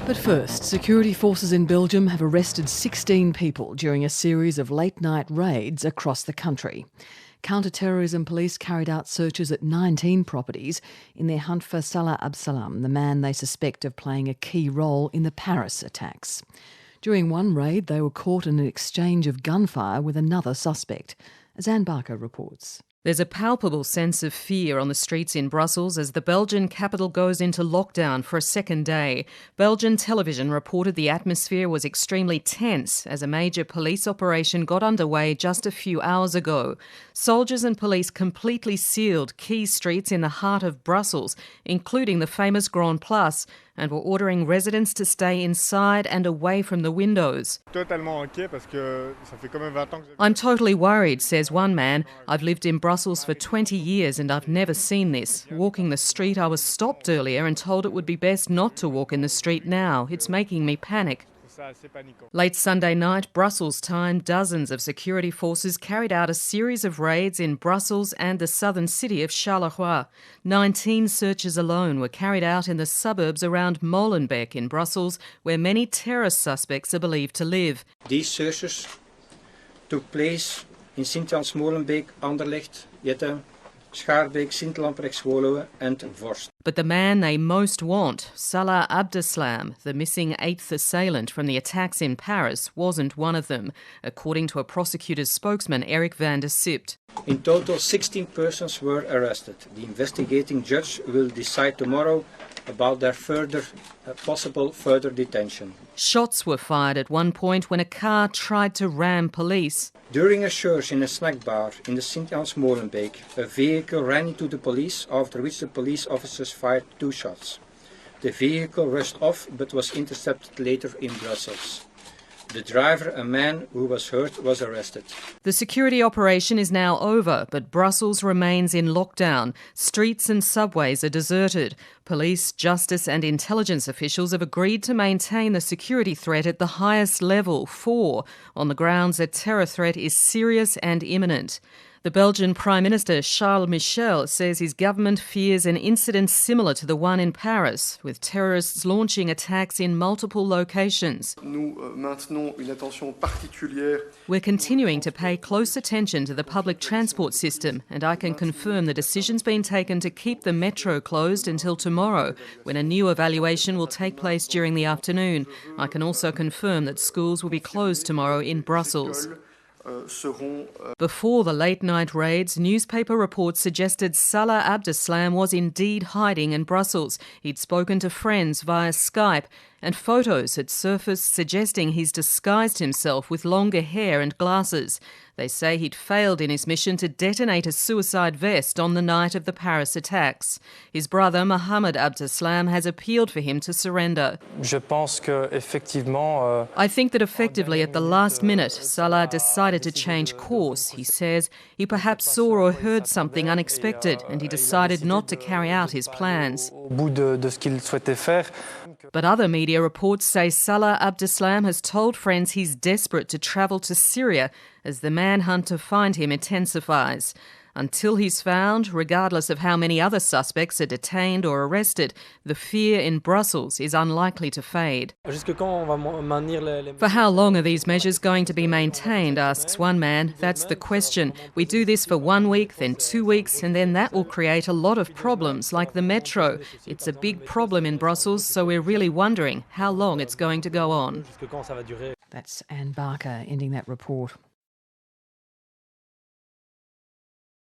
But first, security forces in Belgium have arrested 16 people during a series of late-night raids across the country. Counter-terrorism police carried out searches at 19 properties in their hunt for Salah Abdeslam, the man they suspect of playing a key role in the Paris attacks. During one raid, they were caught in an exchange of gunfire with another suspect, as Anne Barker reports. There's a palpable sense of fear on the streets in Brussels as the Belgian capital goes into lockdown for a second day. Belgian television reported the atmosphere was extremely tense as a major police operation got underway just a few hours ago. Soldiers and police completely sealed key streets in the heart of Brussels, including the famous Grand Place, and were ordering residents to stay inside and away from the windows. I'm totally worried, says one man. I've lived in Brussels for 20 years and I've never seen this. Walking the street, I was stopped earlier and told it would be best not to walk in the street now. It's making me panic. Late Sunday night, Brussels time, dozens of security forces carried out a series of raids in Brussels and the southern city of Charleroi. 19 searches alone were carried out in the suburbs around Molenbeek in Brussels, where many terrorist suspects are believed to live. These searches took place in Sint-Jans-Molenbeek, Anderlecht, Jette, Schaarbeek, Sint-Lamprecht-Woluwe and Vorst. But the man they most want, Salah Abdeslam, the missing 8th assailant from the attacks in Paris, wasn't one of them, according to a prosecutor's spokesman, Eric van der Sipt. In total, 16 persons were arrested. The investigating judge will decide tomorrow about their possible further detention. Shots were fired at one point when a car tried to ram police. During a search in a snack bar in the Sint-Jans-Molenbeek, a vehicle ran into the police, after which the police officers fired 2 shots. The vehicle rushed off but was intercepted later in Brussels. The driver, a man who was hurt, was arrested. The security operation is now over, but Brussels remains in lockdown. Streets and subways are deserted. Police, justice and intelligence officials have agreed to maintain the security threat at the highest level, 4, on the grounds a terror threat is serious and imminent. The Belgian Prime Minister Charles Michel says his government fears an incident similar to the one in Paris, with terrorists launching attacks in multiple locations. We're continuing to pay close attention to the public transport system, and I can confirm the decision's been taken to keep the metro closed until tomorrow, when a new evaluation will take place during the afternoon. I can also confirm that schools will be closed tomorrow in Brussels. Before the late-night raids, newspaper reports suggested Salah Abdeslam was indeed hiding in Brussels. He'd spoken to friends via Skype, and photos had surfaced suggesting he's disguised himself with longer hair and glasses. They say he'd failed in his mission to detonate a suicide vest on the night of the Paris attacks. His brother, Mohamed Abdeslam, has appealed for him to surrender. I think that effectively at the last minute, Salah decided to change course. He says he perhaps saw or heard something unexpected and he decided not to carry out his plans. But other media reports say Salah Abdeslam has told friends he's desperate to travel to Syria as the manhunt to find him intensifies. Until he's found, regardless of how many other suspects are detained or arrested, the fear in Brussels is unlikely to fade. For how long are these measures going to be maintained, asks one man. That's the question. We do this for 1 week, then 2 weeks, and then that will create a lot of problems, like the metro. It's a big problem in Brussels, so we're really wondering how long it's going to go on. That's Anne Barker ending that report.